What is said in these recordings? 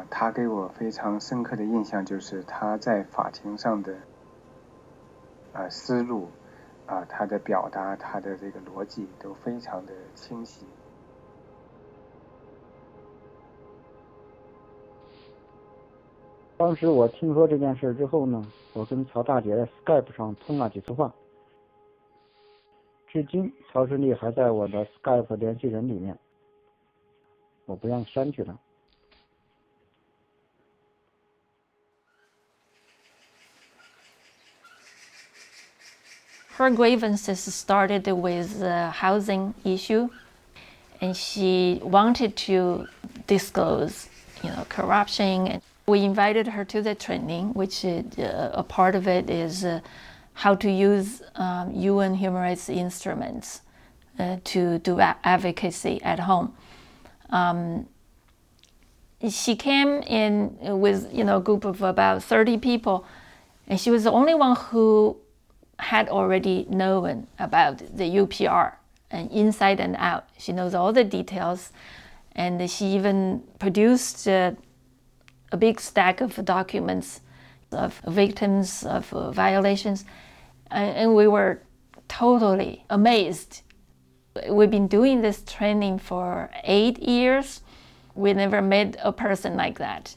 他给我非常深刻的印象就是他在法庭上的思路，他的表达，他的这个逻辑都非常的清晰。当时我听说这件事之后呢，我跟曹大姐在 Skype 上通了几次话，至今曹顺利还在我的 Skype 联系人里面，我不让删去了。Her grievances started with the housing issue, and she wanted to disclose, corruption. And we invited her to the training, which a part of it is how to use UN human rights instruments to do advocacy at home. She came in with a group of about 30 people, and she was the only one who had already known about the UPR and inside and out. She knows all the details, and she even produced a big stack of documents of victims of violations, and we were totally amazed. We've been doing this training for 8 years. We never met a person like that.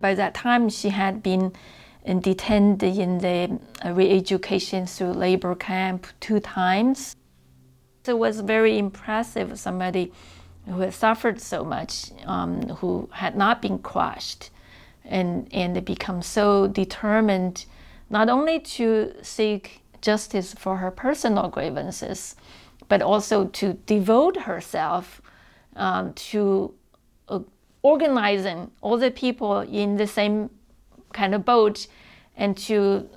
By that time, she had been detained in the re-education through labor camp 2 times. So it was very impressive, somebody who had suffered so much, who had not been crushed, and become so determined not only to seek justice for her personal grievances, but also to devote herself to organizing all the people in the same kind of boat, and to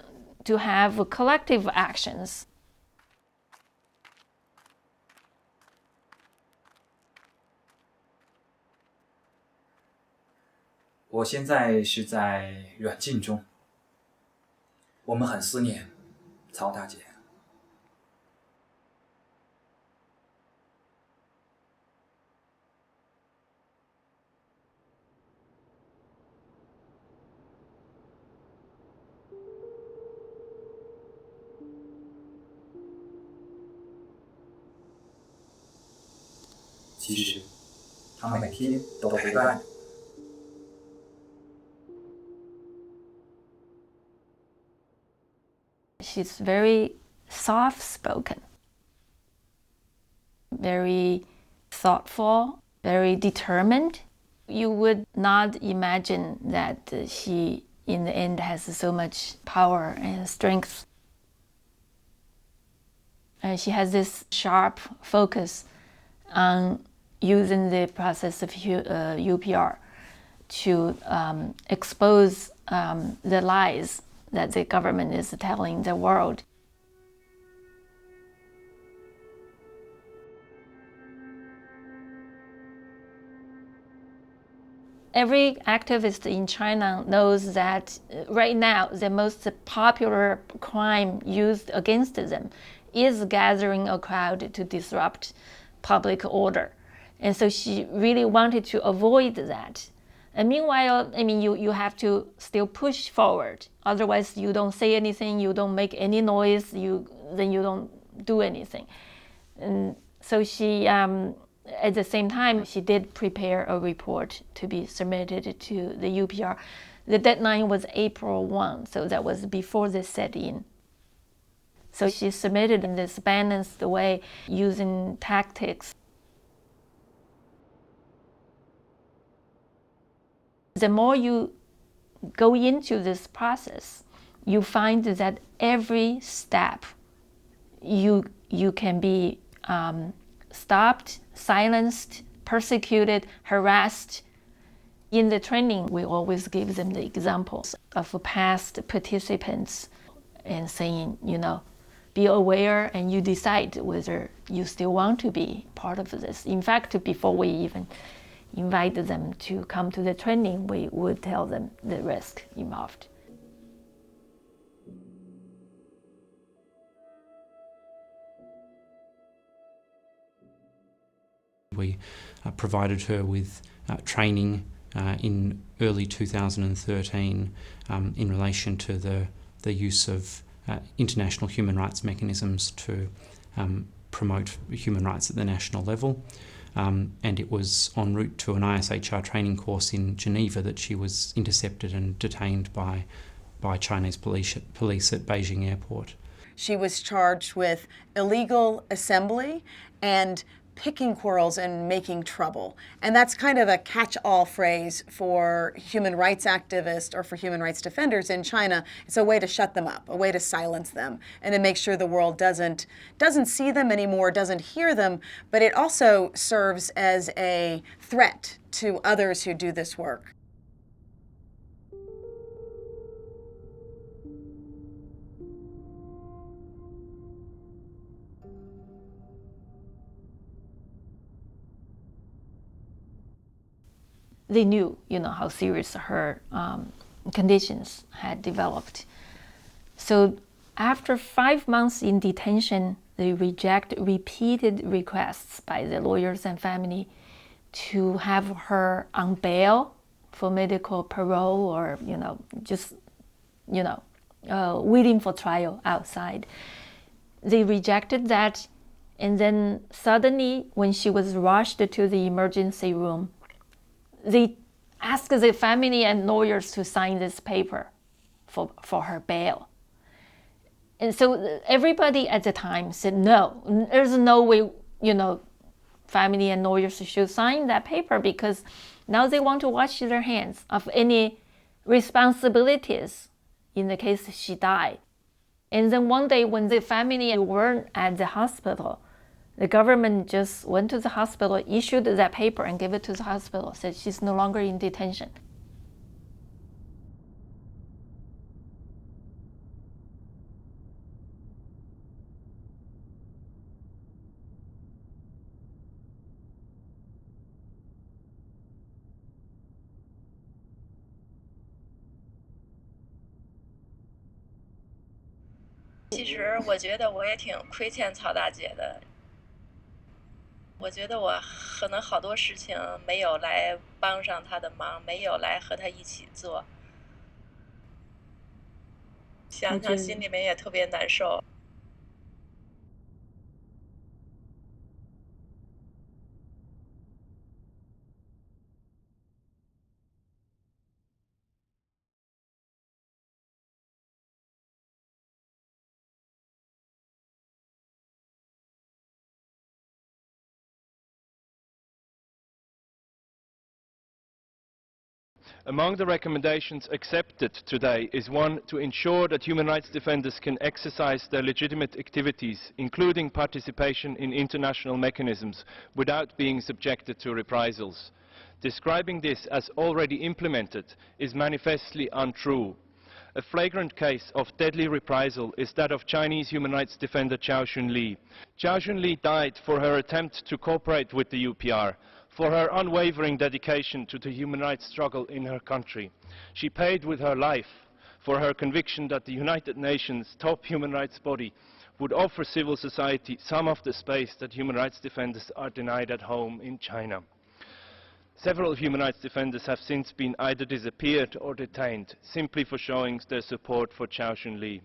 have collective actions. 我现在是在远近中，我们很思念曹大姐。其实，她每天都陪伴你。She's very soft-spoken, very thoughtful, very determined. You would not imagine that she, in the end, has so much power and strength. She has this sharp focus on using the process of UPR to expose the lies that the government is telling the world. Every activist in China knows that right now the most popular crime used against them is gathering a crowd to disrupt public order. And so she really wanted to avoid that. And meanwhile, you have to still push forward. Otherwise, you don't say anything, you don't make any noise, then you don't do anything. And so she, at the same time, she did prepare a report to be submitted to the UPR. The deadline was April 1, so that was before the set-in. So she submitted in this balanced way, using tactics. The more you go into this process, you find that every step you can be stopped, silenced, persecuted, harassed. In the training, we always give them the examples of past participants and saying, be aware and you decide whether you still want to be part of this. In fact, before we even invite them to come to the training, we would tell them the risk involved. We provided her with training in early 2013 in relation to the use of international human rights mechanisms to promote human rights at the national level. And it was en route to an ISHR training course in Geneva that she was intercepted and detained by Chinese police at Beijing airport. She was charged with illegal assembly and picking quarrels and making trouble. And that's kind of a catch-all phrase for human rights activists or for human rights defenders in China. It's a way to shut them up, a way to silence them, and to make sure the world doesn't see them anymore, doesn't hear them, but it also serves as a threat to others who do this work. They knew, how serious her conditions had developed. So after 5 months in detention, they reject repeated requests by the lawyers and family to have her on bail for medical parole or, waiting for trial outside. They rejected that, and then suddenly, when she was rushed to the emergency room, they asked the family and lawyers to sign this paper for her bail. And so everybody at the time said, no, there's no way, family and lawyers should sign that paper, because now they want to wash their hands of any responsibilities in the case she died. And then one day when the family weren't at the hospital, the government just went to the hospital, issued that paper and gave it to the hospital, said she's no longer in detention.其实我觉得我也挺亏欠曹大姐的。我觉得我可能好多事情没有来帮上她的忙，没有来和她一起做，想想心里面也特别难受。Among the recommendations accepted today is one to ensure that human rights defenders can exercise their legitimate activities, including participation in international mechanisms, without being subjected to reprisals. Describing this as already implemented is manifestly untrue. A flagrant case of deadly reprisal is that of Chinese human rights defender Shunli. Shunli died for her attempt to cooperate with the UPR, for her unwavering dedication to the human rights struggle in her country. She paid with her life for her conviction that the United Nations top human rights body would offer civil society some of the space that human rights defenders are denied at home in China. Several human rights defenders have since been either disappeared or detained, simply for showing their support for Shunli.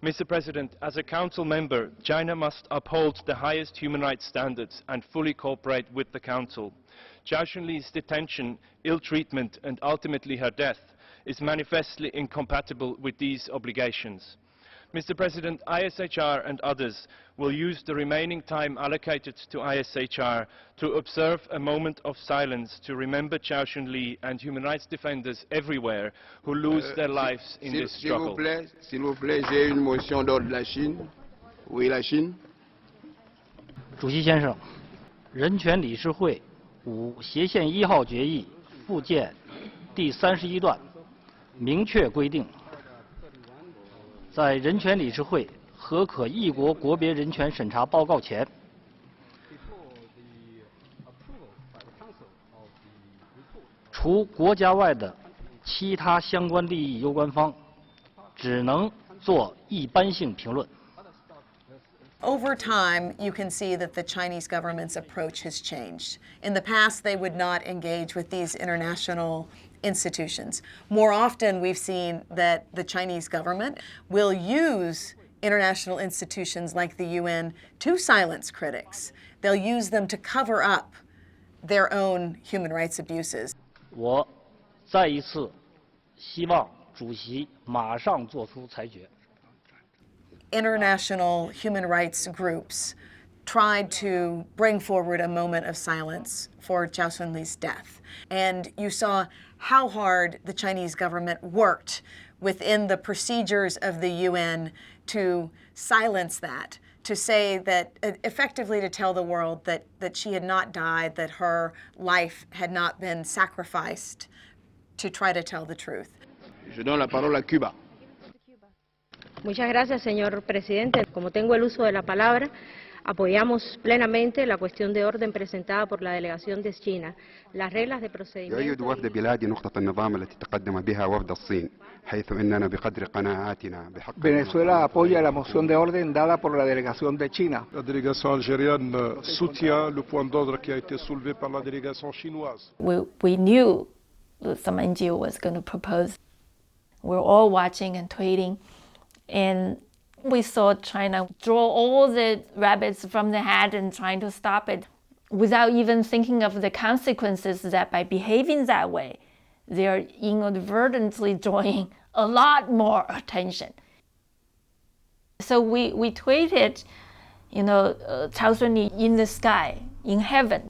Mr. President, as a Council member, China must uphold the highest human rights standards and fully cooperate with the Council. Shunli's detention, ill treatment and ultimately her death is manifestly incompatible with these obligations. Mr. President, ISHR and others will use the remaining time allocated to ISHR to observe a moment of silence to remember Shunli and human rights defenders everywhere who lose their lives in this struggle. S'il vous plaît, j'ai une motion d'ordre de la Chine. Oui, la Chine. 主席先生，人权理事会5协宪1号决议附件第31段明确规定，在人权理事会核可一国国别人权审查报告前，除国家外的其他相关利益攸关方，只能做一般性评论。Over time, you can see that the Chinese government's approach has changed. In the past, they would not engage with these international institutions. More often, we've seen that the Chinese government will use international institutions like the UN to silence critics. They'll use them to cover up their own human rights abuses. 我再一次希望主席马上做出裁决。International human rights groups tried to bring forward a moment of silence for Zhao Shunli's death. And you saw how hard the Chinese government worked within the procedures of the UN to silence that, to say that, effectively to tell the world that she had not died, that her life had not been sacrificed to try to tell the truth. Je donne la parole à Cuba. Muchas gracias, señor presidente. Como tengo el uso de la palabra, apoyamos plenamente la cuestión de orden presentada por la delegación de China. Las reglas de procedimiento... يؤيد وفد بلادي نقطة النظام التي تقدم بها وفد الصين حيث إننا بقدر قناعاتنا بحق Venezuela apoya la moción de orden dada por la delegación de China. La délégation algérienne soutient le point d'ordre qui a été soulevé par la délégation chinoise. We knew that some NGO was going to propose. We're all watching and tweeting. And we saw China draw all the rabbits from the hat and trying to stop it without even thinking of the consequences that by behaving that way, they're inadvertently drawing a lot more attention. So we tweeted, Zhao Shunli in the sky, in heaven.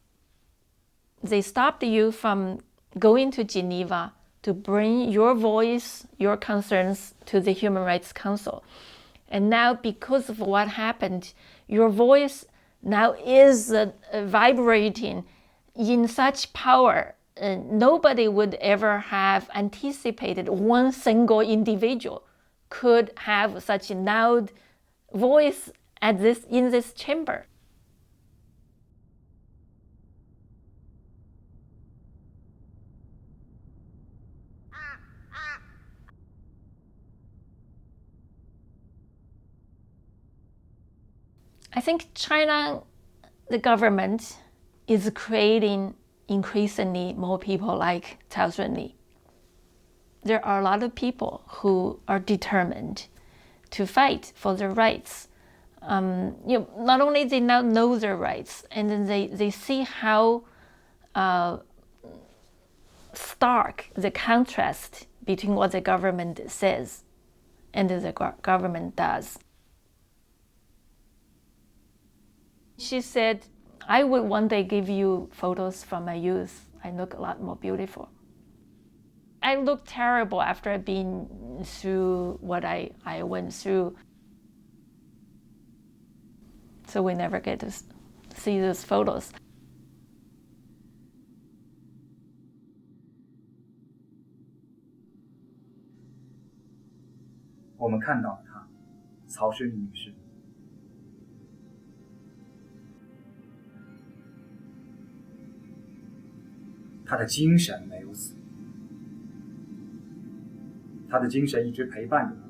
They stopped you from going to Geneva to bring your voice, your concerns to the Human Rights Council. And now, because of what happened, your voice now is vibrating in such power. Nobody would ever have anticipated one single individual could have such a loud voice in this chamber. I think China, the government, is creating increasingly more people like Zhao Shunli. There are a lot of people who are determined to fight for their rights. Not only they now know their rights, and then they see how stark the contrast between what the government says and the government does. She said, I would one day give you photos from my youth. I look a lot more beautiful. I look terrible after being through what I went through. So we never get to see those photos. 我们看到了她，曹雪女士。她的精神没有死，她的精神一直陪伴着我们。